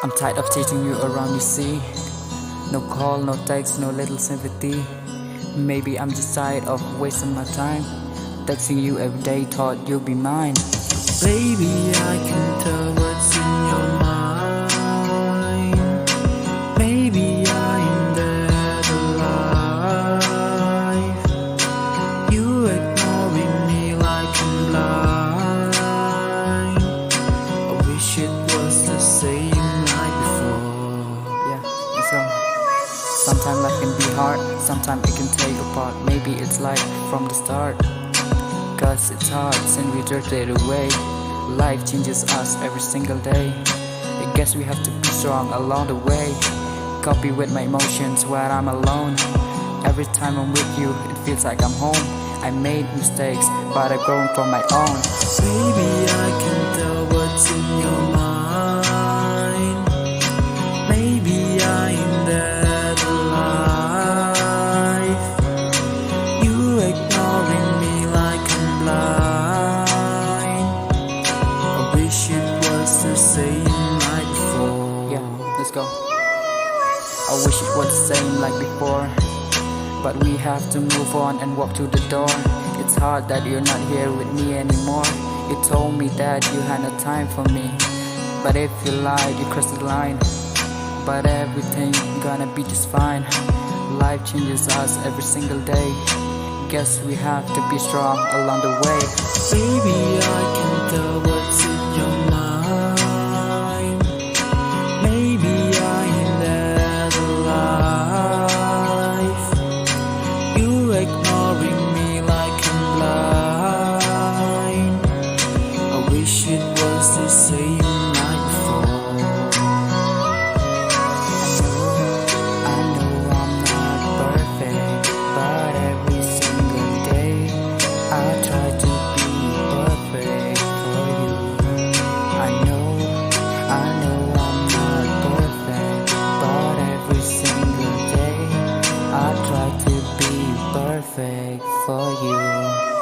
I'm tired of chasing you around, you see. No call, no text, no little sympathy. Maybe I'm just tired of wasting my time. Texting you every day, thought you'd be mine. Baby, I can tell what's in your mind. Maybe I'm dead alive. You ignoring me like I'm blind. I wish it was the same like before. Yeah, let's go. Sometimes life can be hard, sometimes it can take apart. Maybe it's like from the start, cause it's hard since we drifted away. Life changes us every single day. I guess we have to be strong along the way. Copy with my emotions when I'm alone. Every time I'm with you, it feels like I'm home. I made mistakes, but I've grown from my own. Baby, I can tell what's in your mind. Maybe I'm dead alive. You ignoring me like I'm blind. I wish it was the same like before. Yeah, let's go. I wish it was the same like before, but we have to move on and walk to the door. It's hard that you're not here with me anymore. You told me that you had no time for me, but if you lied, you crossed the line. But everything gonna be just fine. Life changes us every single day. Guess we have to be strong along the way. Baby, I can tell what's in your mind. Maybe I'm dead alive. You ignoring me like I'm blind. I wish it was the same like before. I know I'm not perfect, but every single day I try to be perfect for you. I know I'm not perfect, but every single day I try to be perfect for you.